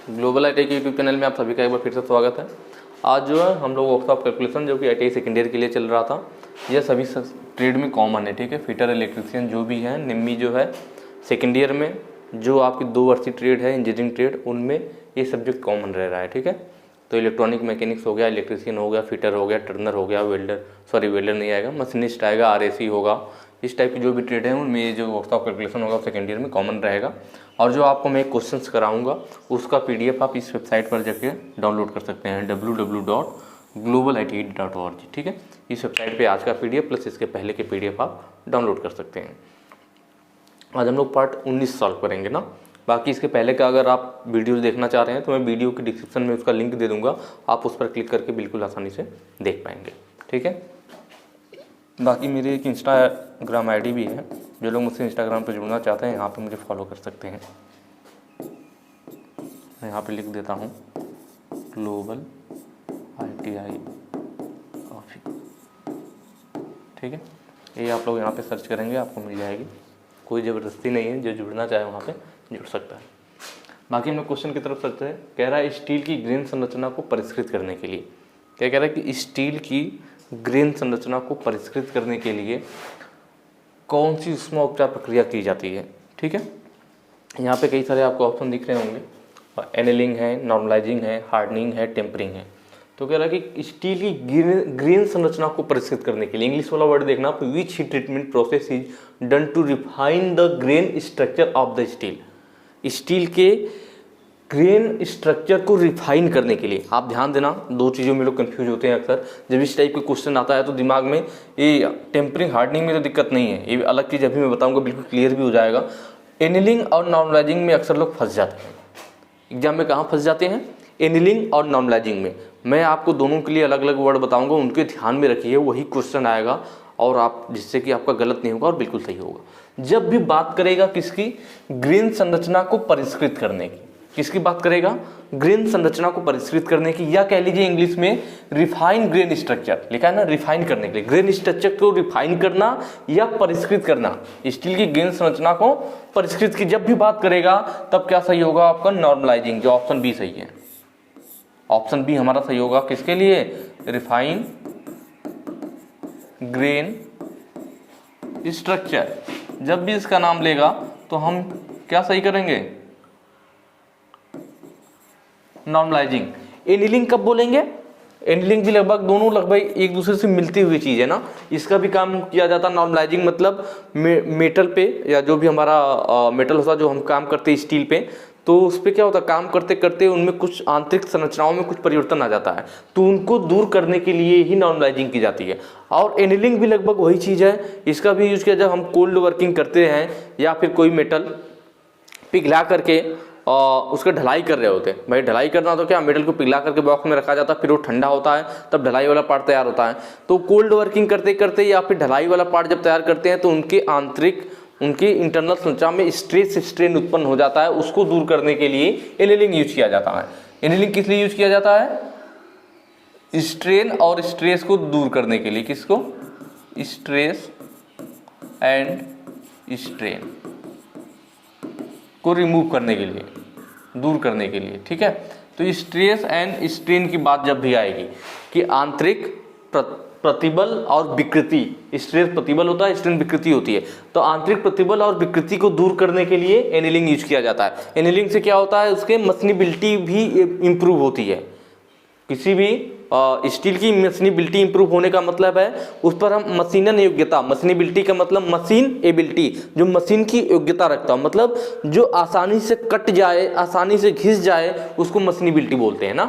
Global ITI के YouTube channel में आप सभी का एक बार फिर से स्वागत है। आज जो है हम लोग वर्कशॉप कैलकुलेशन जो कि ITI सेकेंड ईयर के लिए चल रहा था, यह सभी ट्रेड में कॉमन है। ठीक है, फिटर, इलेक्ट्रीशियन जो भी है, निम्मी जो है सेकेंड ईयर में जो आपकी 2 वर्षीय ट्रेड है इंजीनियरिंग ट्रेड, उनमें ये सब्जेक्ट कॉमन रह रहा है। ठीक है, तो इलेक्ट्रॉनिक मैकेनिक्स हो गया, इलेक्ट्रीशियन हो गया, फिटर हो गया, टर्नर हो गया, वेल्डर नहीं आएगा, मशीनिस्ट आएगा, RAC होगा, इस टाइप की जो भी ट्रेड है उनमें ये जो वर्कशॉप कैलकुलेशन होगा सेकेंड ईयर में कॉमन रहेगा। और जो आपको मैं क्वेश्चंस कराऊंगा उसका PDF आप इस वेबसाइट पर जाके डाउनलोड कर सकते हैं, www.globaliti.org। ठीक है, इस वेबसाइट पे आज का PDF प्लस इसके पहले के PDF आप डाउनलोड कर सकते हैं। आज हम लोग पार्ट 19 सॉल्व करेंगे ना। बाकी इसके पहले का अगर आप वीडियोस देखना चाह रहे हैं तो मैं वीडियो की डिस्क्रिप्शन में उसका लिंक दे दूंगा, आप उस पर क्लिक करके बिल्कुल आसानी से देख पाएंगे। ठीक है, बाकी मेरे एक इंस्टाग्राम ID भी है, जो लोग मुझसे इंस्टाग्राम पर जुड़ना चाहते हैं यहाँ पे मुझे फॉलो कर सकते हैं। मैं यहाँ पे लिख देता हूँ ग्लोबल ITI ऑफिस। ठीक है, ये आप लोग यहाँ पे सर्च करेंगे आपको मिल जाएगी, कोई ज़बरदस्ती नहीं है, जो जुड़ना चाहे वहाँ पे जुड़ सकता है। बाकी हम लोग क्वेश्चन की तरफ चलते हैं। कह रहा है स्टील की ग्रेन संरचना को परिष्कृत करने के लिए, क्या कह रहा है कि स्टील की ग्रेन संरचना को परिष्कृत करने के लिए कौन सी ऊष्मा उपचार प्रक्रिया की जाती है। ठीक है, यहाँ पे कई सारे आपको ऑप्शन दिख रहे होंगे, एनेलिंग है, नॉर्मलाइजिंग है, हार्डनिंग है, टेम्परिंग है। तो कह रहा है कि स्टील की ग्रेन संरचना को परिष्कृत करने के लिए इंग्लिश वाला वर्ड देखना, which heat treatment process is done to refine the grain structure of the steel. Steel के ग्रेन स्ट्रक्चर को रिफाइन करने के लिए, आप ध्यान देना, 2 चीज़ों में लोग कंफ्यूज होते हैं अक्सर। जब इस टाइप के क्वेश्चन आता है तो दिमाग में ये टेम्परिंग हार्डनिंग में तो दिक्कत नहीं है, ये अलग चीज़ अभी मैं बताऊंगा, बिल्कुल क्लियर भी हो जाएगा। एनिलिंग और नॉर्मलाइजिंग में अक्सर लोग फंस जाते हैं। एग्जाम में कहाँ फंस जाते हैं? एनिलिंग और नॉर्मलाइजिंग में। मैं आपको दोनों के लिए अलग अलग वर्ड बताऊंगा, उनके ध्यान में रखिए, वही क्वेश्चन आएगा और आप जिससे कि आपका गलत नहीं होगा और बिल्कुल सही होगा। जब भी बात करेगा किसकी? ग्रेन संरचना को परिष्कृत करने की। किसकी बात करेगा? ग्रेन संरचना को परिष्कृत करने की, या कह लीजिए इंग्लिश में रिफाइन ग्रेन स्ट्रक्चर लिखा है ना, रिफाइन करने के लिए, ग्रेन स्ट्रक्चर को रिफाइन करना या परिष्कृत करना, स्टील की ग्रेन संरचना को परिष्कृत की जब भी बात करेगा तब क्या सही होगा आपका? नॉर्मलाइजिंग, जो ऑप्शन बी सही है। ऑप्शन बी हमारा सही होगा किसके लिए? Refine grain structure. जब भी इसका नाम लेगा तो हम क्या सही करेंगे? नॉर्मलाइजिंग। एनिलिंग कब बोलेंगे? एनिलिंग भी लगभग एक दूसरे से मिलती हुई चीज है ना, इसका भी काम किया जाता है। नॉर्मलाइजिंग मतलब मेटल पे, या जो भी हमारा मेटल होता है जो हम काम करते हैं स्टील पे, तो उस पर क्या होता है, काम करते करते उनमें कुछ आंतरिक संरचनाओं में कुछ परिवर्तन आ जाता है, तो उनको दूर करने के लिए ही नॉर्मलाइजिंग की जाती है। और एनिलिंग भी लगभग वही चीज़ है, इसका भी यूज किया जब हम कोल्ड वर्किंग करते हैं या फिर कोई मेटल पिघला करके उसका ढलाई कर रहे होते हैं। भाई ढलाई करना तो क्या, मेटल को पिघला करके बॉक्स में रखा जाता है, फिर वो ठंडा होता है तब ढलाई वाला पार्ट तैयार होता है। तो कोल्ड वर्किंग करते करते या फिर ढलाई वाला पार्ट जब तैयार करते हैं तो उनके इंटरनल संरचना में स्ट्रेस स्ट्रेन उत्पन्न हो जाता है, उसको दूर करने के लिए एनिलिंग यूज किया जाता है। एनिलिंग किस लिए यूज किया जाता है? स्ट्रेन और स्ट्रेस को दूर करने के लिए। किसको? स्ट्रेस एंड स्ट्रेन को रिमूव करने के लिए, दूर करने के लिए। ठीक है, तो स्ट्रेस एंड स्ट्रेन की बात जब भी आएगी कि आंतरिक प्रतिबल और विकृति, स्ट्रेस प्रतिबल होता है, स्ट्रेन विकृति होती है, तो आंतरिक प्रतिबल और विकृति को दूर करने के लिए एनिलिंग यूज किया जाता है। एनिलिंग से क्या होता है, उसके मशीनेबिलिटी भी इंप्रूव होती है। किसी भी स्टील की मशीनेबिलिटी इंप्रूव होने का मतलब है उस पर हम मशीनन योग्यता, मशीनेबिलिटी का मतलब मशीन एबिलिटी, जो मशीन की योग्यता रखता है, मतलब जो आसानी से कट जाए, आसानी से घिस जाए, उसको मशीनेबिलिटी बोलते हैं ना।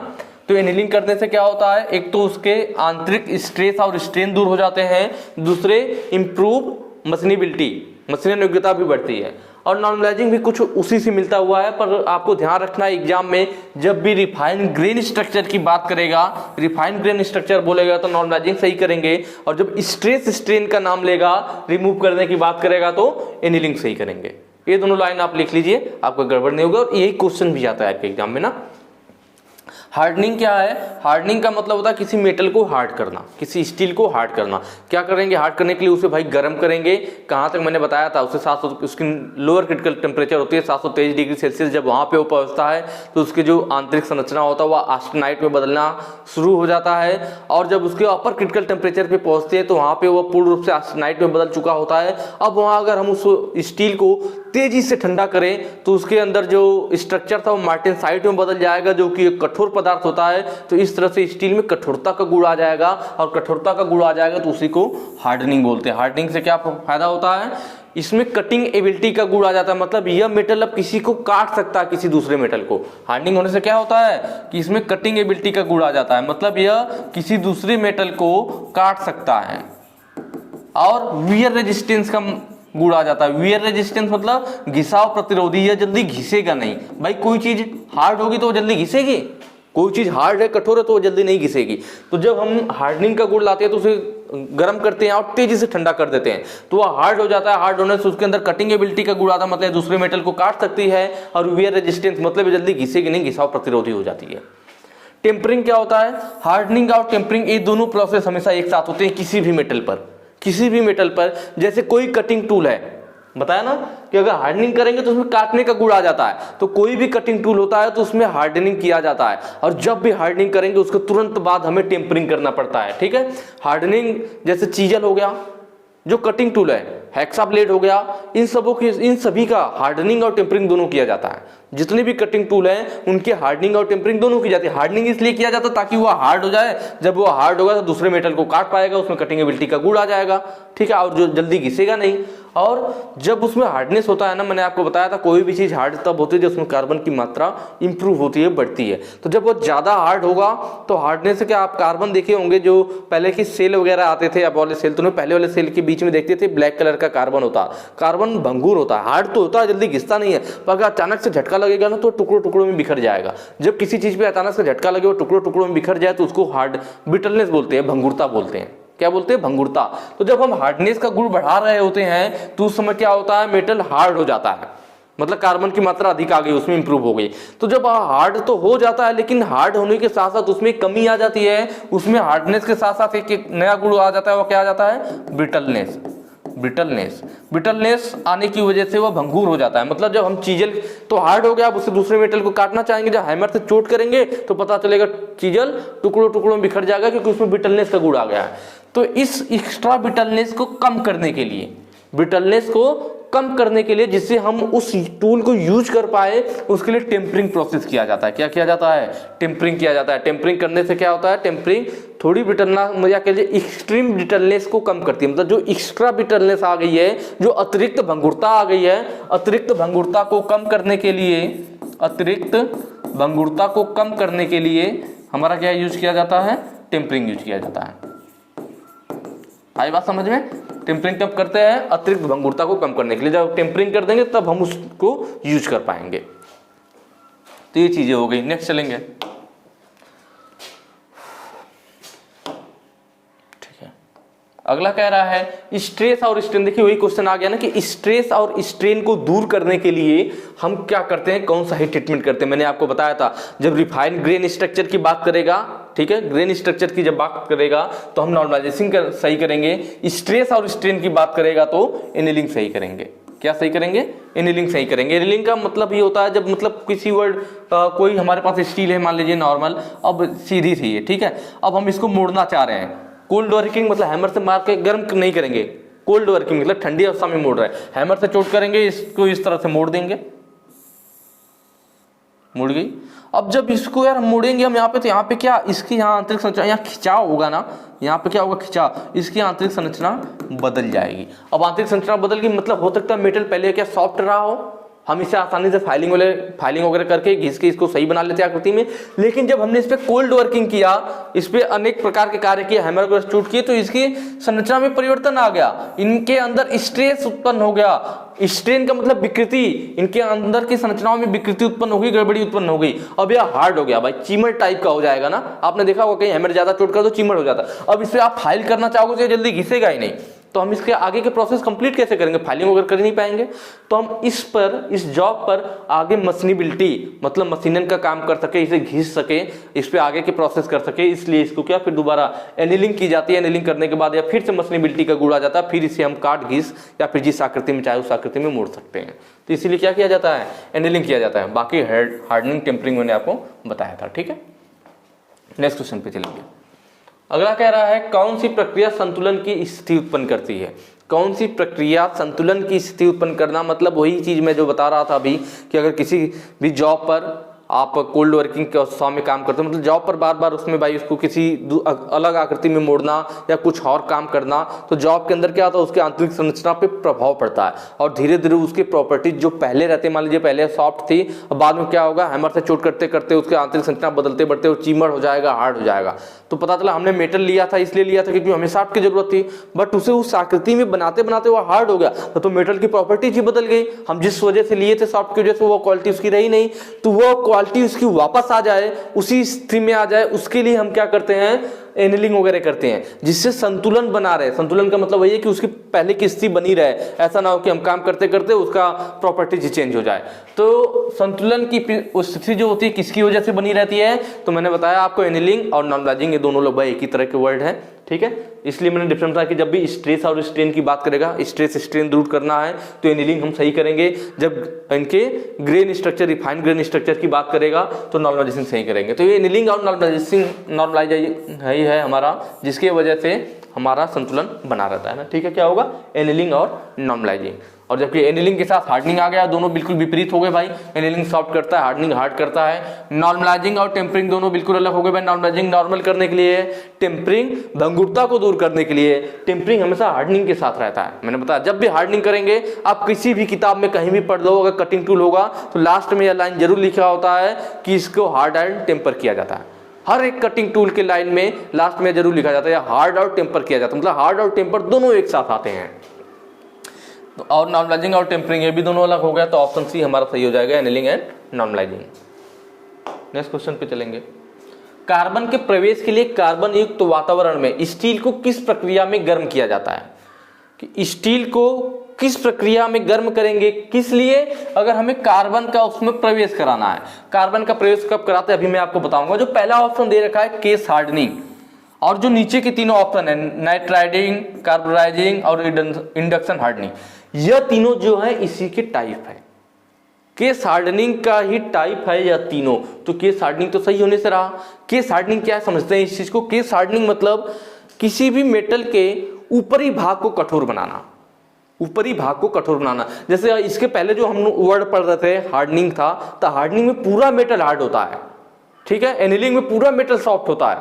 तो एनिलिंग करने से क्या होता है, एक तो उसके आंतरिक स्ट्रेस और स्ट्रेन दूर हो जाते हैं, दूसरे इंप्रूव मशीनेबिलिटी, मशीनन योग्यता भी बढ़ती है। और नॉर्मलाइजिंग भी कुछ उसी से मिलता हुआ है, पर आपको ध्यान रखना है एग्जाम में जब भी रिफाइन ग्रेन स्ट्रक्चर की बात करेगा, रिफाइन ग्रेन स्ट्रक्चर बोलेगा तो नॉर्मलाइजिंग सही करेंगे, और जब स्ट्रेस स्ट्रेन का नाम लेगा, रिमूव करने की बात करेगा तो एनिलिंग सही करेंगे। ये दोनों लाइन आप लिख लीजिए, आपको गड़बड़ नहीं होगा, और यही क्वेश्चन भी आता है आपके एग्जाम में ना। हार्डनिंग क्या है? हार्डनिंग का मतलब होता है किसी मेटल को हार्ड करना, किसी स्टील को हार्ड करना। क्या करेंगे हार्ड करने के लिए? उसे भाई गर्म करेंगे। कहाँ तक मैंने बताया था, उसे 700, उसकी लोअर क्रिटिकल टेम्परेचर होती है 723 डिग्री सेल्सियस। जब वहाँ पे वो पहुँचता है तो उसके जो आंतरिक संरचना होता है वह ऑस्टेनाइट में बदलना शुरू हो जाता है, और जब उसके अपर क्रिटिकल टेम्परेचर पे पहुँचते हैं तो वहाँ पे वह पूर्ण रूप से ऑस्टेनाइट में बदल चुका होता है। अब वहाँ अगर हम उस स्टील को तेजी से ठंडा करें तो उसके अंदर जो स्ट्रक्चर था वो मार्टेनसाइट में बदल जाएगा, जो कि एक कठोर पदार्थ होता है। तो इस तरह से स्टील में कठोरता का गुण आ जाएगा, और कठोरता का गुण आ जाएगा तो उसी को हार्डनिंग बोलते हैं। हार्डनिंग से क्या फायदा होता है? इसमें कटिंग एबिलिटी का गुण आ जाता है, मतलब यह मेटल अब किसी को काट सकता है, किसी दूसरे मेटल को। हार्डनिंग होने से क्या होता है कि इसमें कटिंग एबिलिटी का गुण आ जाता है, मतलब यह किसी दूसरे मेटल को काट सकता है। और वियर रेजिस्टेंस का गुण आ जाता है। वियर रेजिस्टेंस मतलब घिसाव प्रतिरोधी, यह जल्दी घिसेगा नहीं। भाई कोई चीज हार्ड होगी तो वो जल्दी घिसेगी, कोई चीज हार्ड है, कठोर है, तो वो जल्दी नहीं घिसेगी। तो जब हम हार्डनिंग का गुण लाते हैं तो उसे गर्म करते हैं और तेजी से ठंडा कर देते हैं तो वह हार्ड हो जाता है। हार्ड होने से उसके अंदर कटिंग एबिलिटी का गुण आता है, मतलब दूसरे मेटल को काट सकती है। और वियर रेजिस्टेंस मतलब जल्दी घिसेगी नहीं, घिसाव प्रतिरोधी हो जाती है। टेम्परिंग क्या होता है? हार्डनिंग और टेम्परिंग ये दोनों प्रोसेस हमेशा एक साथ होते हैं किसी भी मेटल पर, किसी भी मेटल पर। जैसे कोई कटिंग टूल है, बताया ना कि अगर हार्डनिंग करेंगे तो उसमें काटने का गुण आ जाता है, तो कोई भी कटिंग टूल होता है तो उसमें हार्डनिंग किया जाता है। और जब भी हार्डनिंग करेंगे उसके तुरंत बाद हमें टेम्परिंग करना पड़ता है, ठीक है। हार्डनिंग जैसे चीजल हो गया, जो कटिंग टूल है, हेक्सा ब्लेड हो गया, इन सभी का हार्डनिंग और टेम्परिंग दोनों किया जाता है। जितने भी कटिंग टूल हैं उनके हार्डनिंग और टेम्परिंग दोनों की जाती है। हार्डनिंग इसलिए किया जाता है ताकि वो हार्ड हो जाए, जब वो हार्ड होगा तो दूसरे मेटल को काट पाएगा, उसमें कटिंग एबिलिटी का गुण आ जाएगा, ठीक है, और जो जल्दी घिसेगा नहीं। और जब उसमें हार्डनेस होता है ना, मैंने आपको बताया था कोई भी चीज हार्ड तब होती है जब उसमें कार्बन की मात्रा इंप्रूव होती है, बढ़ती है। तो जब वो ज्यादा हार्ड होगा तो हार्डनेस से क्या, आप कार्बन देखे होंगे जो पहले की सेल वगैरह आते थे, अब वाले सेल तो नहीं, पहले वाले सेल के बीच में देखते थे ब्लैक कलर का कार्बन होता। कार्बन भंगुर होता है, हार्ड तो होता है, जल्दी घिसता नहीं है, पर अगर अचानक से झटका लगेगा ना तो टुकड़ों टुकड़ों में बिखर जाएगा। जब किसी चीज पे अचानक से झटका लगे वो टुकड़ों टुकड़ों में बिखर जाए तो उसको हार्ड ब्रिटलनेस बोलते हैं, भंगुरता बोलते हैं। क्या बोलते हैं? भंगुरता। तो जब हम हार्डनेस का गुण बढ़ा रहे होते हैं तो उस समय क्या होता है, मेटल हार्ड हो जाता है, मतलब कार्बन की मात्रा अधिक आ गई, उसमें इंप्रूव हो गई। तो जब हार्ड तो हो जाता है, लेकिन हार्ड होने के साथ साथ उसमें कमी आ जाती है, उसमें हार्डनेस के साथ साथ एक नया गुण आ जाता है, वो क्या आ जाता है? ब्रिटलनेस। ब्रिटलनेस, ब्रिटलनेस आने की वजह से वह भंगुर हो जाता है। मतलब जब हम चीजल तो हार्ड हो गया, अब उससे दूसरे मेटल को काटना चाहेंगे, जब हैमर से चोट करेंगे तो पता चलेगा चीजल टुकड़ों टुकड़ों में बिखर जाएगा, क्योंकि उसमें ब्रिटलनेस का गुण आ गया है। तो इस एक्स्ट्रा ब्रिटलनेस को कम करने के लिए, ब्रिटलनेस को कम करने के लिए, जिससे हम उस टूल को यूज कर पाए, उसके लिए टेम्परिंग प्रोसेस किया जाता है। क्या किया जाता है? टेम्परिंग किया जाता है। टेम्परिंग करने से क्या होता है? टेम्परिंग थोड़ी ब्रिटलनेस, मजा कह लीजिए एक्सट्रीम ब्रिटलनेस को कम करती है। मतलब जो एक्स्ट्रा ब्रिटलनेस आ गई है, जो अतिरिक्त भंगुरता आ गई है, अतिरिक्त भंगुरता को कम करने के लिए, अतिरिक्त भंगुरता को कम करने के लिए हमारा क्या यूज किया जाता है? टेम्परिंग यूज किया जाता है। आई बात समझ में? टेम्परिंग कब करते हैं? अतिरिक्त भंगुरता को कम करने के लिए। जब टेम्परिंग कर देंगे तब हम उसको यूज कर पाएंगे। तो ये चीजें हो गई। नेक्स्ट चलेंगे, ठीक है। अगला कह रहा है स्ट्रेस और स्ट्रेन। देखिए वही क्वेश्चन आ गया ना कि स्ट्रेस और स्ट्रेन को दूर करने के लिए हम क्या करते हैं, कौन सा ही ट्रीटमेंट करते हैं। मैंने आपको बताया था जब रिफाइंड ग्रेन स्ट्रक्चर की बात करेगा, ठीक है, ग्रेन स्ट्रक्चर की जब बात करेगा तो हम नॉर्मलाइजेशन सही करेंगे, स्ट्रेस और स्ट्रेन की बात करेगा तो एनीलिंग सही करेंगे। क्या सही करेंगे? एनीलिंग सही करेंगे। एनीलिंग का मतलब ये होता है जब मतलब किसी वर्ड कोई हमारे पास स्टील है, मान लीजिए नॉर्मल, अब सीधी थी ये, ठीक है, अब हम इसको मोड़ना चाह रहे हैं। कोल्ड वर्किंग मतलब हैमर से मार के गर्म नहीं करेंगे, कोल्ड वर्किंग मतलब ठंडी अवस्था में मोड़ रहे हैं, हैमर से चोट करेंगे, इसको इस तरह से मोड़ देंगे, मुड़ गई। अब जब इसको यार मोड़ेंगे हम यहाँ पे, तो यहाँ पे क्या, इसकी यहाँ आंतरिक संरचना, यहाँ खिंचाव होगा ना, यहाँ पे क्या होगा? खिंचाव, इसकी आंतरिक संरचना बदल जाएगी। अब आंतरिक संरचना बदल गई मतलब हो सकता है मेटल पहले क्या सॉफ्ट रहा हो, हम इसे आसानी से फाइलिंग वगैरह करके घिस के इसको सही बना लेते हैं आकृति में। लेकिन जब हमने इस पे कोल्ड वर्किंग किया, इस पे अनेक प्रकार के कार्य किए, हैमर को चूट किए, तो इसकी संरचना में परिवर्तन आ गया, इनके अंदर स्ट्रेस उत्पन्न हो गया। स्ट्रेन का मतलब विकृति, इनके अंदर की संरचनाओं में विकृति उत्पन्न हो गई, गड़बड़ी उत्पन्न हो गई। अब यह हार्ड हो गया भाई, चीमर टाइप का हो जाएगा ना। आपने देखा होगा कहीं हैमर ज्यादा चोट कर तो चीमर हो जाता है। अब इसे आप फाइल करना चाहोगे तो जल्दी घिसेगा ही नहीं, तो हम इसके आगे के प्रोसेस कंप्लीट कैसे करेंगे, फाइलिंग वगैरह कर नहीं पाएंगे। तो हम इस जॉब पर आगे मशीनेबिलिटी मतलब मशीनन का काम कर सके, इसे घिस सके, इस पे आगे के प्रोसेस कर सके, इसलिए इसको क्या फिर दोबारा एनीलिंग की जाती है। एनीलिंग करने के बाद या फिर से मशीनेबिलिटी का गुड़ आ जाता है, फिर इसे हम काट घिस या फिर जिस आकृति में चाहे उस आकृति में मोड़ सकते हैं। तो इसीलिए क्या किया जाता है, एनीलिंग किया जाता है। बाकी हार्डनिंग टेम्परिंग मैंने आपको बताया था, ठीक है। नेक्स्ट क्वेश्चन पे चलेंगे। अगला कह रहा है कौन सी प्रक्रिया संतुलन की स्थिति उत्पन्न करती है। कौन सी प्रक्रिया संतुलन की स्थिति उत्पन्न करना, मतलब वही चीज मैं जो बता रहा था अभी कि अगर किसी भी जॉब पर आप कोल्ड वर्किंग के उत्साह में काम करते हो, मतलब जॉब पर बार बार उसमें भाई उसको किसी अलग आकृति में मोड़ना या कुछ और काम करना, तो जॉब के अंदर क्या होता है उसके आंतरिक संरचना पे प्रभाव पड़ता है और धीरे धीरे उसके प्रॉपर्टीज जो पहले रहते, मान लीजिए पहले सॉफ्ट थी, अब बाद में क्या होगा, हैमर से चोट करते करते उसके आंतरिक संरचना बदलते बढ़ते वो चीमड़ हो जाएगा, हार्ड हो जाएगा। तो पता चला हमने मेटल लिया था इसलिए लिया था क्योंकि हमें सॉफ्ट की जरूरत थी, बट उसे उस आकृति में बनाते बनाते वो हार्ड हो गया, तो मेटल की प्रॉपर्टीज ही बदल गई। हम जिस वजह से लिए थे सॉफ्ट की वजह से वो क्वालिटी उसकी रही नहीं, तो वो क्वालिटी उसकी वापस आ जाए, उसी स्थिति में आ जाए, उसके लिए हम क्या करते हैं, एनीलिंग वगैरह करते हैं, जिससे संतुलन बना रहे। संतुलन का मतलब वही है कि उसकी पहले की स्थिति बनी रहे, ऐसा ना हो कि हम काम करते करते उसका प्रॉपर्टीज चेंज हो जाए। तो संतुलन की स्थिति जो होती है किसकी वजह से बनी रहती है, तो मैंने बताया आपको एनीलिंग और नॉर्मलाइजिंग ये दोनों लोग एक ही तरह के वर्ड हैं, ठीक है। इसलिए मैंने डिफरेंस बताया कि जब भी स्ट्रेस और स्ट्रेन की बात करेगा, स्ट्रेस स्ट्रेन दूर करना है तो एनीलिंग हम सही करेंगे, जब इनके grain structure refined grain structure की बात करेगा तो नॉर्मलाइजेशन सही करेंगे। तो ये एनीलिंग और नॉर्मलाइजेशन है हमारा, जिसकी वजह से हमारा संतुलन बना रहता है ना, ठीक है। क्या होगा, एनीलिंग और नॉर्मलाइजिंग। और जबकि एनीलिंग के साथ हार्डनिंग आ गया, दोनों बिल्कुल विपरीत हो गए भाई। एनीलिंग सॉफ्ट करता है, हार्डनिंग हार्ड करता है। नॉर्मलाइजिंग और टेम्परिंग दोनों बिल्कुल अलग हो गए भाई। नॉर्मलाइजिंग नॉर्मल करने के लिए, टेम्परिंग भंगुरता को दूर करने के लिए। टेम्परिंग हमेशा हार्डनिंग के साथ रहता है। मैंने बताया जब भी हार्डनिंग करेंगे, आप किसी भी किताब में कहीं भी पढ़ लो, अगर कटिंग टूल होगा तो लास्ट में यह लाइन जरूर लिखा होता है कि इसको हार्ड एंड टेम्पर किया जाता है। हर एक कटिंग टूल के लाइन में लास्ट में जरूर लिखा जाता है हार्ड और टेम्पर किया जाता है, मतलब हार्ड और टेम्पर दोनों एक साथ आते हैं। तो और नॉर्मलाइजिंग और टेम्परिंग ये भी दोनों अलग हो गया, तो ऑप्शन सी हमारा सही हो जाएगा, annealing and normalising. Next question पे चलेंगे। कार्बन के प्रवेश के लिए कार्बन युक्त वातावरण में स्टील को किस प्रक्रिया में गर्म किया जाता है, कि स्टील को किस प्रक्रिया में गर्म करेंगे, किस लिए, अगर हमें कार्बन का उसमें प्रवेश कराना है। कार्बन का प्रवेश कब कराते हैं अभी मैं आपको बताऊंगा। जो पहला ऑप्शन दे रखा है केस हार्डनिंग, और जो नीचे के तीनों ऑप्शन है नाइट्राइडिंग, कार्बोराइजिंग और इंडक्शन हार्डनिंग, यह तीनों जो है इसी के टाइप है। केस हार्डनिंग का ही टाइप है यह तीनों, तो केस हार्डनिंग तो सही होने से रहा। केस हार्डनिंग क्या समझते हैं इस चीज को, केस हार्डनिंग मतलब किसी भी मेटल के ऊपरी भाग को कठोर बनाना, ऊपरी भाग को कठोर बनाना। जैसे इसके पहले जो हम वर्ड पढ़ रहे थे हार्डनिंग था, तो हार्डनिंग में पूरा मेटल हार्ड होता है, ठीक है। एनीलिंग में पूरा मेटल सॉफ्ट होता है,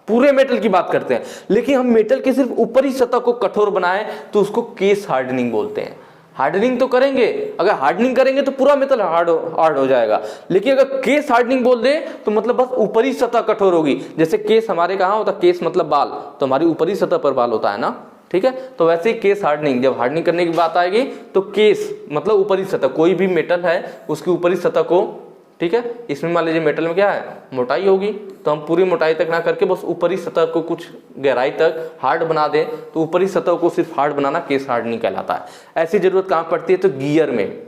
पूरे मेटल की बात करते हैं। लेकिन हम मेटल के सिर्फ ऊपरी सतह को कठोर बनाए तो उसको केस हार्डनिंग बोलते हैं। हार्डनिंग तो करेंगे, अगर हार्डनिंग करेंगे तो पूरा मेटल हार्ड हो जाएगा, लेकिन अगर केस हार्डनिंग बोल दे तो मतलब बस ऊपरी सतह कठोर होगी। जैसे केस हमारे कहाँ होता है, केस मतलब बाल, तो हमारी ऊपरी सतह पर बाल होता है ना, ठीक है। तो वैसे ही केस हार्डनिंग, जब हार्डनिंग करने की बात आएगी तो केस मतलब ऊपरी सतह, कोई भी मेटल है उसकी ऊपरी सतह को, ठीक है। इसमें मान लीजिए मेटल में क्या है, मोटाई होगी, तो हम पूरी मोटाई तक ना करके बस ऊपरी सतह को कुछ गहराई तक हार्ड बना दें, तो ऊपरी सतह को सिर्फ हार्ड बनाना केस हार्डनिंग कहलाता है। ऐसी जरूरत कहाँ पड़ती है, तो गियर में,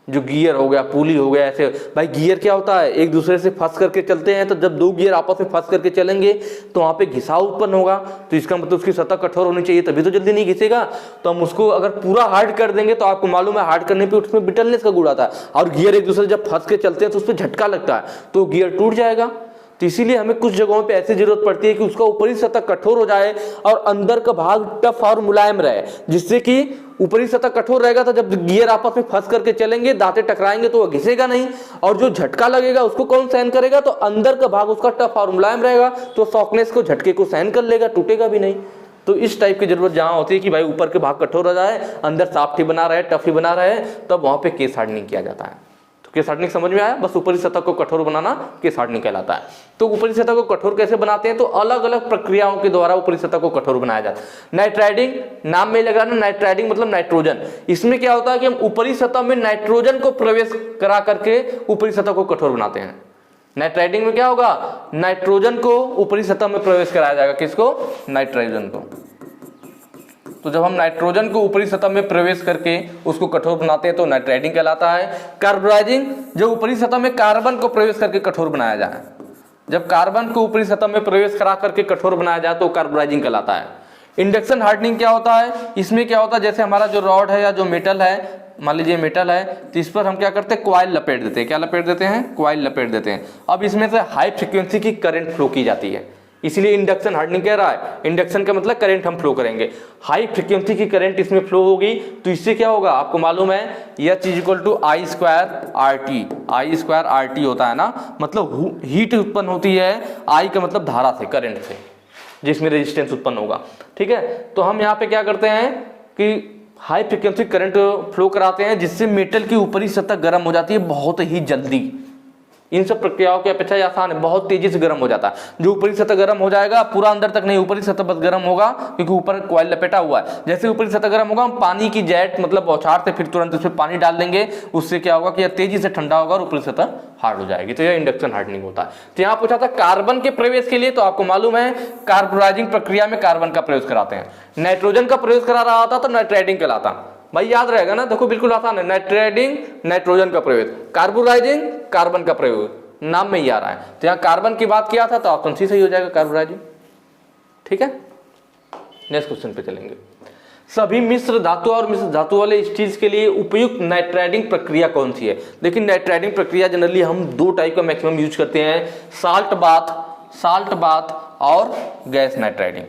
जो गियर हो गया, पुली हो गया, ऐसे भाई गियर क्या होता है, एक दूसरे से फंस करके चलते हैं, तो जब दो गियर आपस में फंस करके चलेंगे तो वहाँ पे घिसाव उत्पन्न होगा, तो इसका मतलब उसकी सतह कठोर होनी चाहिए, तभी तो जल्दी नहीं घिसेगा। तो हम उसको अगर पूरा हार्ड कर देंगे तो आपको मालूम है हार्ड करने पे उसमें बिटलनेस का गुण आता है, और गियर एक दूसरे जब फंस के चलते हैं तो उस पर झटका लगता है तो गियर टूट जाएगा। तो इसीलिए हमें कुछ जगहों पे ऐसी जरूरत पड़ती है कि उसका ऊपरी सतह कठोर हो जाए और अंदर का भाग टफ और मुलायम रहे, जिससे कि ऊपरी सतह कठोर रहेगा तो जब गियर आपस में फंस करके चलेंगे, दांतें टकराएंगे तो वो घिसेगा नहीं, और जो झटका लगेगा उसको कौन सहन करेगा, तो अंदर का भाग उसका टफ और मुलायम रहेगा, तो सॉफ्टनेस को, झटके को सहन कर लेगा, टूटेगा भी नहीं। तो इस टाइप की जरूरत जहां होती है कि भाई ऊपर के भाग कठोर हो जाए, अंदर सॉफ्ट ही बना रहे, टफ ही बना रहे, तब वहां पे केस हार्डनिंग किया जाता है। केस हार्डनिंग समझ में आया, बस ऊपरी सतह को कठोर बनाना केस हार्डनिंग कहलाता है। तो ऊपरी सतह को कठोर कैसे बनाते हैं, तो अलग अलग प्रक्रियाओं के द्वारा ऊपरी सतह को कठोर बनाया जाता है। नाइट्राइडिंग, नाम में लगा ना, नाइट्राइडिंग मतलब नाइट्रोजन। इसमें क्या होता है कि हम ऊपरी सतह में नाइट्रोजन को प्रवेश करा करके ऊपरी सतह को कठोर बनाते हैं। नाइट्राइडिंग में क्या होगा, नाइट्रोजन को ऊपरी सतह में प्रवेश कराया जाएगा, किसको, नाइट्रोजन को। तो जब हम नाइट्रोजन को ऊपरी सतह में प्रवेश करके उसको कठोर बनाते हैं तो नाइट्राइडिंग कहलाता है। कार्बोराइजिंग, जब ऊपरी सतह में कार्बन को प्रवेश करके कठोर बनाया जाए, जब कार्बन को ऊपरी सतह में प्रवेश करा करके कठोर बनाया जाए तो कार्बोराइजिंग कहलाता है। इंडक्शन हार्डनिंग क्या होता है, इसमें क्या होता है, जैसे हमारा जो रॉड है या जो मेटल है, मान लीजिए मेटल है, तो इस पर हम क्या करते हैं, कॉइल लपेट देते हैं। क्या लपेट देते हैं, कॉइल लपेट देते हैं। अब इसमें से हाई फ्रीक्वेंसी की करंट फ्लो की जाती है, इसलिए इंडक्शन हार्डनिंग कह रहा है। इंडक्शन का मतलब करंट हम फ्लो करेंगे, हाई फ्रीक्वेंसी की करंट इसमें फ्लो होगी, तो इससे क्या होगा आपको मालूम है, H = I² RT होता है ना, मतलब हीट उत्पन्न होती है, I का मतलब धारा से, करंट से, जिसमें रेजिस्टेंस उत्पन्न होगा। ठीक है, तो हम यहाँ पे क्या करते हैं कि हाई फ्रीक्वेंसी करंट फ्लो कराते हैं, जिससे मेटल की ऊपरी सतह गर्म हो जाती है बहुत ही जल्दी। इन सब प्रक्रियाओं की अपेक्षा आसान है, बहुत तेजी से गर्म हो जाता है। जो ऊपरी सतह गर्म हो जाएगा, पूरा अंदर तक नहीं, ऊपरी सतह बस गर्म होगा, क्योंकि ऊपर कॉइल लपेटा हुआ है। जैसे ऊपरी सतह गर्म होगा, हम पानी की जेट मतलब बौछार से फिर तुरंत उसमें पानी डाल देंगे, उससे क्या होगा कि यह तेजी से ठंडा होगा और ऊपरी सतह हार्ड हो जाएगी। तो यह इंडक्शन हार्डनिंग होता है। तो यहाँ पूछा था कार्बन के प्रवेश के लिए, तो आपको मालूम है कार्बोराइजिंग प्रक्रिया में कार्बन का प्रवेश कराते हैं। नाइट्रोजन का प्रवेश करा रहा होता तो नाइट्राइडिंग कहलाता, भाई याद रहेगा ना, देखो बिल्कुल आसान है। नाइट्राइडिंग नाइट्रोजन का प्रवेश, कार्बोराइजिंग कार्बन का प्रयोग, नाम में ही आ रहा है। तो यहाँ कार्बन की बात किया था तो ऑप्शन सी सही हो जाएगा, कार्बोराइजिंग। ठीक है, नेक्स्ट क्वेश्चन पे चलेंगे। सभी मिश्र धातु और मिश्र धातु वाले स्टील्स के लिए उपयुक्त नाइट्राइडिंग प्रक्रिया कौन सी है? देखिए नाइट्राइडिंग प्रक्रिया जनरली हम दो टाइप का मैक्सिमम यूज करते हैं, साल्ट बाथ और गैस नाइट्राइडिंग।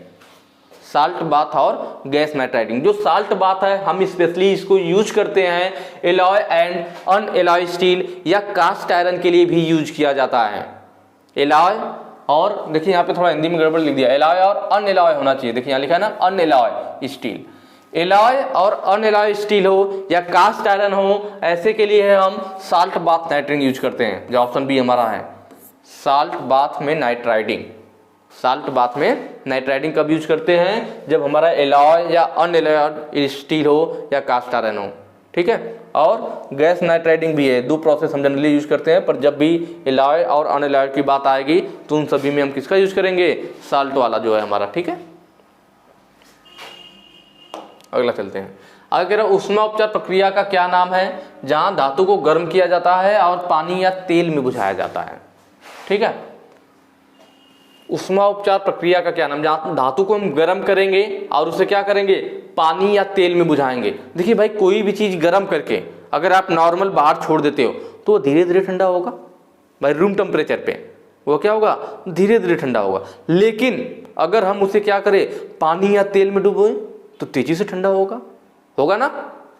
साल्ट बाथ और गैस नाइट्राइडिंग। जो साल्ट बाथ है हम स्पेशली इसको यूज करते हैं एलॉय एंड अनएलॉय स्टील या कास्ट आयरन के लिए भी यूज किया जाता है। एलॉय और देखिए यहाँ पे थोड़ा हिंदी में गड़बड़ लिख दिया, एलॉय और अनएलॉय होना चाहिए, देखिए यहाँ लिखा है ना अनएलॉय स्टील। एलॉय और अनएलॉय स्टील हो या कास्ट आयरन हो, ऐसे के लिए हम साल्ट बाथ नाइट्राइडिंग यूज करते हैं, जो ऑप्शन बी हमारा है। साल्ट बाथ में नाइट्राइडिंग, साल्ट बाथ में नाइट्राइडिंग कब यूज करते हैं? जब हमारा एलॉय या अनएलॉय स्टील हो या कास्ट आयरन हो। ठीक है, और गैस नाइट्राइडिंग भी है, दो प्रोसेस हम जनरली यूज करते हैं, पर जब भी एलॉय और अनएलॉय की बात आएगी तो उन सभी में हम किसका यूज करेंगे? साल्ट वाला जो है हमारा। ठीक है, अगला चलते हैं। अगर ऊष्मा उपचार प्रक्रिया का क्या नाम है? जहां धातु को गर्म किया जाता है और पानी या तेल में बुझाया जाता है। ठीक है, ऊष्मा उपचार प्रक्रिया का क्या नाम? जहां धातु को हम गर्म करेंगे और उसे क्या करेंगे? पानी या तेल में बुझाएंगे। देखिए भाई, कोई भी चीज गर्म करके अगर आप नॉर्मल बाहर छोड़ देते हो तो वो धीरे धीरे ठंडा होगा भाई, रूम टेम्परेचर पे वो क्या होगा? धीरे धीरे ठंडा होगा। लेकिन अगर हम उसे क्या करें? पानी या तेल में डुबोए तो तेजी से ठंडा होगा ना।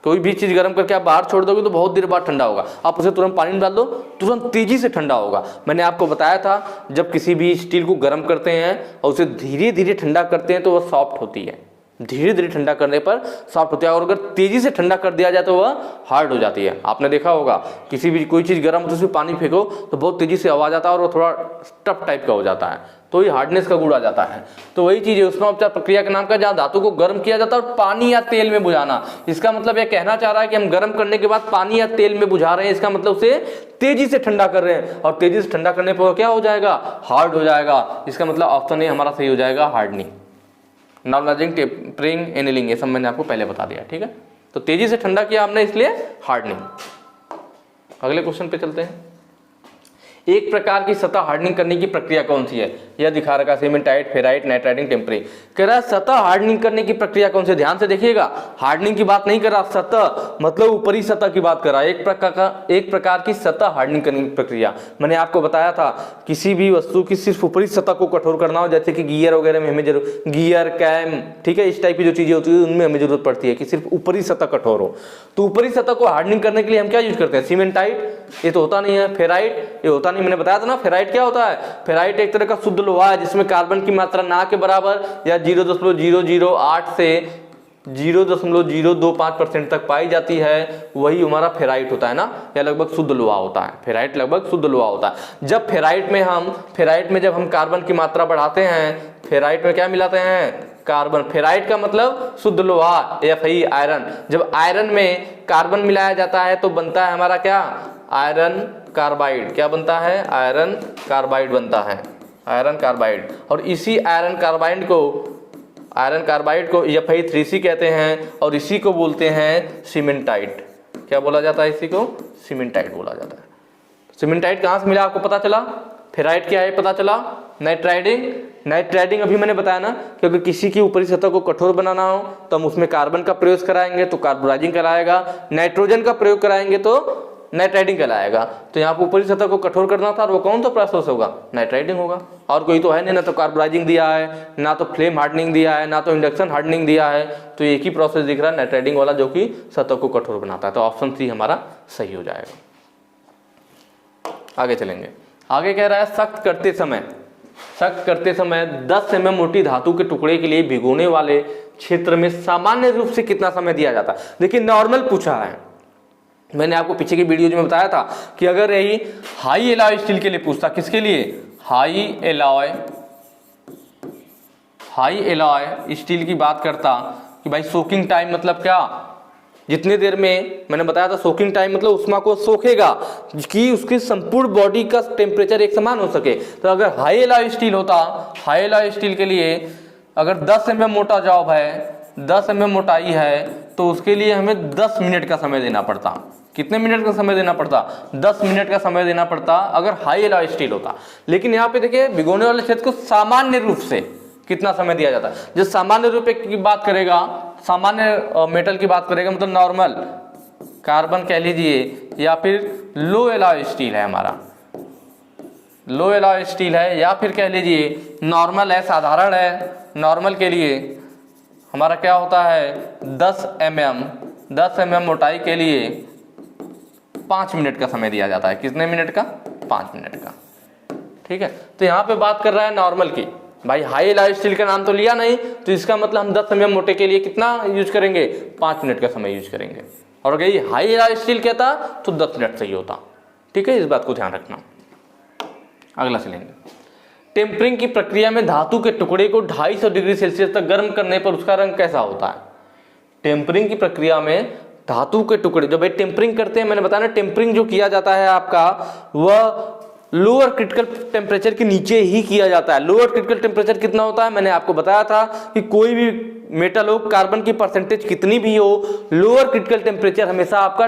कोई भी चीज गर्म करके आप बाहर छोड़ दोगे तो बहुत देर बाद ठंडा होगा, आप उसे तुरंत पानी में डाल दो तुरंत तेजी से ठंडा होगा। मैंने आपको बताया था जब किसी भी स्टील को गर्म करते हैं और उसे धीरे धीरे ठंडा करते हैं तो वह सॉफ्ट होती है, धीरे धीरे ठंडा करने पर सॉफ्ट होती है, और अगर तेजी से ठंडा कर दिया जाए तो वह हार्ड हो जाती है। आपने देखा होगा किसी भी कोई चीज गर्म हो तो उसमें पानी फेंको तो बहुत तेजी से आवाज आता है और वो थोड़ा टफ टाइप का हो जाता है, तो ये हार्डनेस का गुण आ जाता है। तो वही चीज है ऊष्मा उपचार प्रक्रिया के नाम का, जहां धातु को गर्म किया जाता है और पानी या तेल में बुझाना। इसका मतलब यह कहना चाह रहा है कि हम गर्म करने के बाद पानी या तेल में बुझा रहे हैं, इसका मतलब उसे तेजी से ठंडा कर रहे हैं, और तेजी से ठंडा करने पर क्या हो जाएगा? हार्ड हो जाएगा। इसका मतलब ऑप्शन ए हमारा सही हो जाएगा, हार्डनिंग। नॉर्मलाइजिंग, टेम्परिंग, एनीलिंग, ये सब मैंने आपको पहले बता दिया। ठीक है, तो तेजी से ठंडा किया हमने इसलिए हार्डनिंग। अगले क्वेश्चन पे चलते हैं। एक प्रकार की सतह हार्डनिंग करने की प्रक्रिया कौन सी है? यह दिखा रखा सीमेंटाइट, फेराइट, नाइट्राइडिंग, टेम्परिंग। कह रहा है सतह हार्डनिंग करने की प्रक्रिया कौन सी? ध्यान से देखिएगा, हार्डनिंग की बात नहीं कर रहा, सतह मतलब ऊपरी सतह की बात कर रहा है। एक प्रकार की सतह हार्डनिंग करने की प्रक्रिया। मैंने आपको बताया था किसी भी वस्तु की सिर्फ ऊपरी सतह को कठोर करना हो, जैसे कि गियर वगैरह में हमें जरूर, गियर, कैम, ठीक है, इस टाइप की जो चीजें होती है उनमें हमें जरूरत पड़ती है कि सिर्फ ऊपरी सतह कठोर हो। तो ऊपरी सतह को हार्डनिंग करने के लिए हम क्या यूज करते हैं? सीमेंटाइट, ये तो होता नहीं है। फेराइट, ये होता नहीं, मैंने बताया था ना। फेराइट क्या होता है? फेराइट एक तरह का शुद्ध लोहा है जिसमें कार्बन की मात्रा ना के बराबर या 0.008 से 0.025% तक पाई जाती है, वही हमारा फेराइट होता है ना, या लगभग शुद्ध लोहा होता है। फेराइट लगभग शुद्ध लोहा होता है। जब फेराइट में जब हम कार्बन की मात्रा बढ़ाते हैं, फेराइट में क्या मिलाते हैं? कार्बन। फेराइट का मतलब शुद्ध लोहा, Fe आयरन। जब आयरन में कार्बन मिलाया जाता है तो बनता है हमारा क्या? Iron carbide. क्या बनता है? आयरन कार्बाइड बनता है, आयरन कार्बाइड। और इसी आयरन कार्बाइड को आयरन कार्बाइड को Fe3C कहते हैं और इसी को बोलते हैं सीमेंटाइट। क्या बोला जाता है? इसी को सीमेंटाइट बोला जाता है। सीमेंटाइट कहाँ से मिला आपको पता चला? फेराइट क्या है पता चला? नाइट्राइडिंग अभी मैंने बताया ना कि अगर किसी की ऊपरी सतह को कठोर बनाना हो तो हम उसमें कार्बन का प्रयोग कराएंगे तो कार्बोराइजिंग कहलाएगा, नाइट्रोजन का प्रयोग कराएंगे तो नाइट्राइडिंग कहलाएगा। तो यहाँ पर ऊपरी सतह को कठोर करना था और वो कौन सा प्रोसेस होगा? नाइट्राइडिंग होगा। और कोई तो है नहीं, ना तो कार्बोराइजिंग दिया है, ना तो फ्लेम हार्डनिंग दिया है, ना तो इंडक्शन हार्डनिंग दिया है। तो एक ही प्रोसेस दिख रहा है नाइट्राइडिंग वाला, जो कि सतह को कठोर बनाता है। तो ऑप्शन सी हमारा सही हो जाएगा। आगे चलेंगे। आगे कह रहा है सख्त करते समय 10 mm मोटी धातु के टुकड़े के लिए भिगोने वाले क्षेत्र में सामान्य रूप से कितना समय दिया जाता है? देखिए नॉर्मल पूछा है। मैंने आपको पीछे की वीडियो में बताया था कि अगर यही हाई एलॉय स्टील के लिए पूछता, किसके लिए? हाई एलॉय स्टील की बात करता कि भाई सोकिंग टाइम मतलब क्या? जितने देर में मैंने बताया था सोकिंग टाइम मतलब उष्मा को सोखेगा कि उसकी संपूर्ण बॉडी का टेम्परेचर एक समान हो सके। तो अगर हाई एलॉय स्टील होता, हाई एलॉय स्टील के लिए अगर 10 mm मोटा जॉब है, 10 mm मोटाई है, तो उसके लिए हमें 10 मिनट का समय देना पड़ता। कितने मिनट का समय देना पड़ता? 10 मिनट का समय देना पड़ता अगर हाई एलॉय स्टील होता। लेकिन यहाँ पे देखिए भिगोने वाले क्षेत्र को सामान्य रूप से कितना समय दिया जाता है? जो सामान्य रूप की बात करेगा, सामान्य मेटल की बात करेगा, मतलब नॉर्मल कार्बन कह लीजिए, या फिर लो एलॉय स्टील है हमारा, लो एलॉय स्टील है, या फिर कह लीजिए नॉर्मल है, साधारण है। नॉर्मल के लिए हमारा क्या होता है? 10 mm मोटाई के लिए 5 मिनट का समय दिया जाता है। कितने मिनट का? 5 मिनट का। ठीक है। तो यहाँ पे बात कर रहा है नॉर्मल की। भाई हाई एलॉय स्टील का नाम तो लिया नहीं, तो इसका मतलब हम 10 mm मोटे के लिए कितना यूज करेंगे? 5 मिनट का समय यूज करेंगे। और अगर ये हाई एलॉय स्टील कहता तो 10 मिनट सही होता। ठीक है, इस बात को ध्यान रखना। अगला चलेंगे। टेम्परिंग की प्रक्रिया में धातु के टुकड़े को 250 डिग्री सेल्सियस तक गर्म करने पर उसका रंग कैसा होता है? टेम्परिंग की प्रक्रिया में धातु के टुकड़े, जब भाई टेम्परिंग करते हैं, मैंने बताया ना टेम्परिंग जो किया जाता है आपका वह लोअर क्रिटिकल टेम्परेचर के नीचे ही किया जाता है। लोअर क्रिटिकल टेम्परेचर कितना होता है? मैंने आपको बताया था कि कोई भी मेटल हो, कार्बन की परसेंटेज कितनी भी हो, लोअर क्रिटिकल टेम्परेचर हमेशा आपका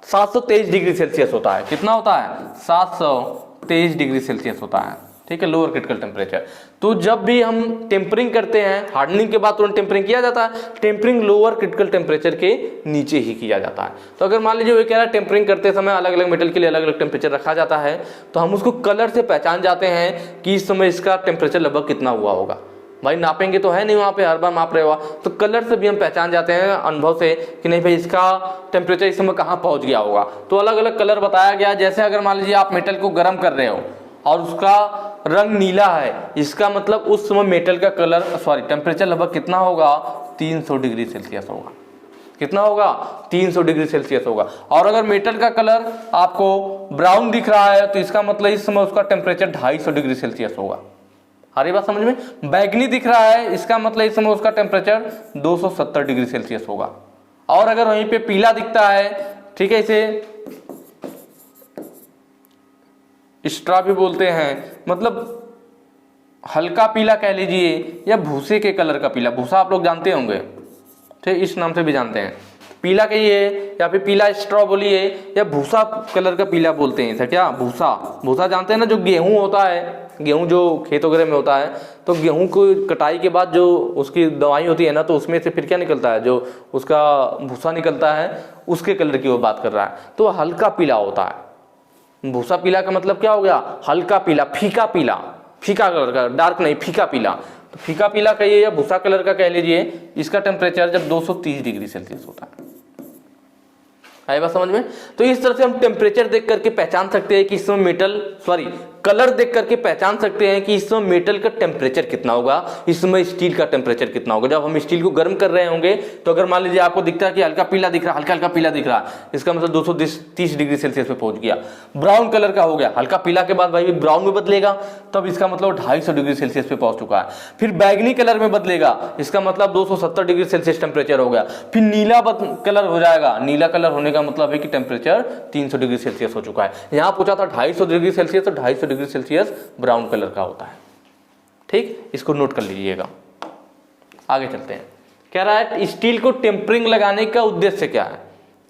723 डिग्री सेल्सियस होता है। कितना होता है? 723 डिग्री सेल्सियस होता है। ठीक है, लोअर क्रिटिकल टेम्परेचर। तो जब भी हम टेम्परिंग करते हैं, हार्डनिंग के बाद तुरंत टेम्परिंग किया जाता है, टेम्परिंग लोअर क्रिटिकल टेम्परेचर के नीचे ही किया जाता है। तो अगर मान लीजिए वो कह रहा है टेम्परिंग करते समय अलग अलग मेटल के लिए अलग अलग टेम्परेचर रखा जाता है, तो हम उसको कलर से पहचान जाते हैं कि इस समय इसका टेम्परेचर लगभग कितना हुआ होगा। भाई नापेंगे तो है नहीं, वहाँ पे हर बार माप रहे हो, तो कलर से भी हम पहचान जाते हैं अनुभव से कि नहीं भाई इसका टेम्परेचर इस समय कहाँ पहुँच गया होगा। तो अलग अलग कलर बताया गया। जैसे अगर मान लीजिए आप मेटल को गर्म कर रहे हो और उसका रंग नीला है, इसका मतलब उस समय मेटल का कलर टेम्परेचर लगभग कितना होगा? 300 डिग्री सेल्सियस होगा। कितना होगा? 300 डिग्री सेल्सियस होगा। और अगर मेटल का कलर आपको ब्राउन दिख रहा है तो इसका मतलब इस समय उसका टेम्परेचर 250 डिग्री सेल्सियस होगा। आ रही बात समझ में? बैगनी दिख रहा है, इसका मतलब इस समय उसका टेम्परेचर 270 डिग्री सेल्सियस होगा। और अगर वहीं पे पीला दिखता है, ठीक है, इसे स्ट्रा भी बोलते हैं, मतलब हल्का पीला कह लीजिए, या भूसे के कलर का पीला, भूसा आप लोग जानते होंगे, ठीक, इस नाम से भी जानते हैं, पीला कहिए या फिर पीला स्ट्रॉ बोलिए, या भूसा कलर का पीला बोलते हैं इसे। क्या? भूसा जानते हैं ना, जो गेहूं होता है, गेहूं जो खेत वगैरह में होता है, तो गेहूं को कटाई के बाद जो उसकी दवाई होती है ना, तो उसमें से फिर क्या निकलता है? जो उसका भूसा निकलता है, उसके कलर की वो बात कर रहा है। तो हल्का पीला होता है। भूसा पीला का मतलब क्या हो गया? हल्का पीला, फीका पीला, फीका कलर का, डार्क नहीं, फीका पीला। तो फीका पीला कहिए या भूसा कलर का कह लीजिए, इसका टेम्परेचर जब 230 डिग्री सेल्सियस होता है। आई बात समझ में? तो इस तरह से हम टेम्परेचर देख करके पहचान सकते हैं कि इस समय कलर देख करके पहचान सकते हैं कि इस समय मेटल का टेम्परेचर कितना होगा, इस समय स्टील का टेम्परेचर कितना होगा। जब हम स्टील को गर्म कर रहे होंगे तो अगर मान लीजिए आपको दिखता है कि हल्का पीला दिख रहा है, हल्का पीला दिख रहा है, इसका मतलब 230 डिग्री सेल्सियस पे पहुंच गया। ब्राउन कलर का हो गया, हल्का पीला के बाद भाई ब्राउन में बदलेगा, तब इसका मतलब 250 डिग्री सेल्सियस पे पहुंच चुका है। फिर बैगनी कलर में बदलेगा, इसका मतलब 270 डिग्री सेल्सियस टेम्परेचर हो गया। फिर नीला कलर हो जाएगा, नीला कलर होने का मतलब है कि टेम्परेचर 300 डिग्री सेल्सियस हो चुका है। यहां पूछा था 250 डिग्री सेल्सियस, तो 250 डिग्री सेल्सियस ब्राउन कलर का होता है। ठीक, इसको नोट कर लीजिएगा। आगे चलते हैं। कह रहा है स्टील को टेम्परिंग लगाने का उद्देश्य क्या है।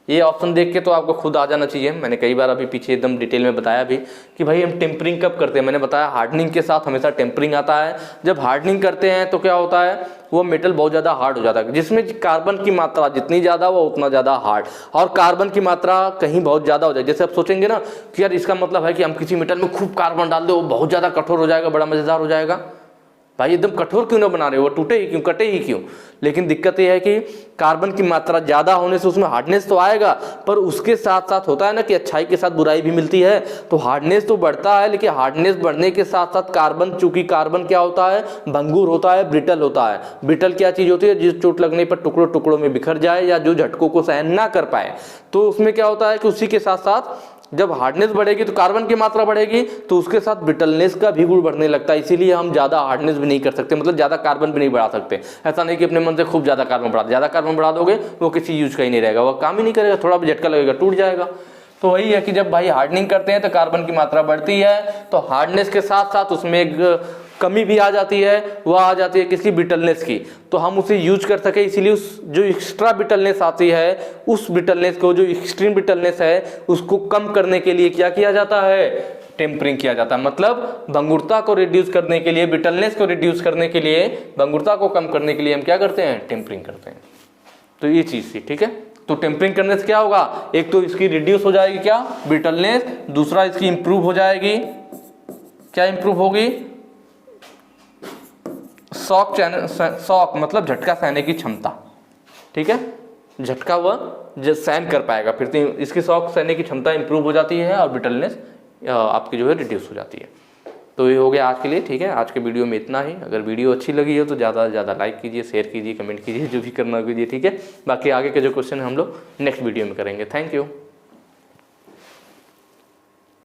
ये ऑप्शन देख के तो आपको खुद आ जाना चाहिए। मैंने कई बार अभी पीछे एकदम डिटेल में बताया भी कि भाई हम टेम्परिंग कब करते हैं। मैंने बताया हार्डनिंग के साथ हमेशा टेम्परिंग आता है। जब हार्डनिंग करते हैं तो क्या होता है, वो मेटल बहुत ज़्यादा हार्ड हो जाता है, जिसमें कार्बन की मात्रा जितनी ज़्यादा वो उतना ज़्यादा हार्ड, और कार्बन की मात्रा कहीं बहुत ज़्यादा हो जाए। जैसे आप सोचेंगे ना कि यार इसका मतलब है कि हम किसी मेटल में खूब कार्बन डाल दो, वो बहुत ज़्यादा कठोर हो जाएगा, बड़ा मज़ेदार हो जाएगा। भाई एकदम कठोर क्यों ना बना रहे हो, वो टूटे ही क्यों, कटे ही क्यों। लेकिन दिक्कत ये है कि कार्बन की मात्रा ज़्यादा होने से उसमें हार्डनेस तो आएगा, पर उसके साथ साथ होता है ना कि अच्छाई के साथ बुराई भी मिलती है। तो हार्डनेस तो बढ़ता है, लेकिन हार्डनेस बढ़ने के साथ साथ कार्बन, चूंकि कार्बन क्या होता है, भंगुर होता है, ब्रिटल होता है। ब्रिटल क्या चीज़ होती है, जिस चोट लगने पर टुकड़ों टुकड़ों में बिखर जाए या जो झटकों को सहन ना कर पाए। तो उसमें क्या होता है कि उसी के साथ साथ जब हार्डनेस बढ़ेगी तो कार्बन की मात्रा बढ़ेगी, तो उसके साथ ब्रिटलनेस का भी गुण बढ़ने लगता है। इसीलिए हम ज़्यादा हार्डनेस भी नहीं कर सकते, मतलब ज़्यादा कार्बन भी नहीं बढ़ा सकते। ऐसा नहीं कि अपने मन से खूब ज़्यादा कार्बन बढ़ा, ज़्यादा कार्बन बढ़ा दोगे वो किसी यूज का ही नहीं रहेगा, वो काम ही नहीं करेगा, थोड़ा भी झटका लगेगा टूट जाएगा। तो वही है कि जब भाई हार्डनिंग करते हैं तो कार्बन की मात्रा बढ़ती है, तो हार्डनेस के साथ साथ उसमें एक कमी भी आ जाती है, वह आ जाती है किसी ब्रिटलनेस की। तो हम उसे यूज कर सके, इसीलिए उस जो एक्स्ट्रा ब्रिटलनेस आती है, उस ब्रिटलनेस को, जो एक्सट्रीम ब्रिटलनेस है, उसको कम करने के लिए क्या किया जाता है, टेम्परिंग किया जाता है। मतलब भंगुरता को रिड्यूस करने के लिए, ब्रिटलनेस को रिड्यूस करने के लिए, भंगुरता को कम करने के लिए हम क्या करते हैं, टेम्परिंग करते हैं। तो ये चीज़ थी, ठीक है। तो टेम्परिंग करने से क्या होगा, एक तो इसकी रिड्यूस हो जाएगी क्या, ब्रिटलनेस, दूसरा इसकी इंप्रूव हो जाएगी, क्या इंप्रूव होगी, शॉक मतलब झटका सहने की क्षमता, ठीक है। झटका वह सहन कर पाएगा, फिर तो इसकी शॉक सहने की क्षमता इंप्रूव हो जाती है और ब्रिटलनेस आपकी जो है रिड्यूस हो जाती है। तो ये हो गया आज के लिए, ठीक है। आज के वीडियो में इतना ही। अगर वीडियो अच्छी लगी हो तो ज़्यादा से ज़्यादा लाइक कीजिए, शेयर कीजिए, कमेंट कीजिए, जो भी करना कीजिए, ठीक है। बाकी आगे के जो क्वेश्चन हम लोग नेक्स्ट वीडियो में करेंगे। Thank you.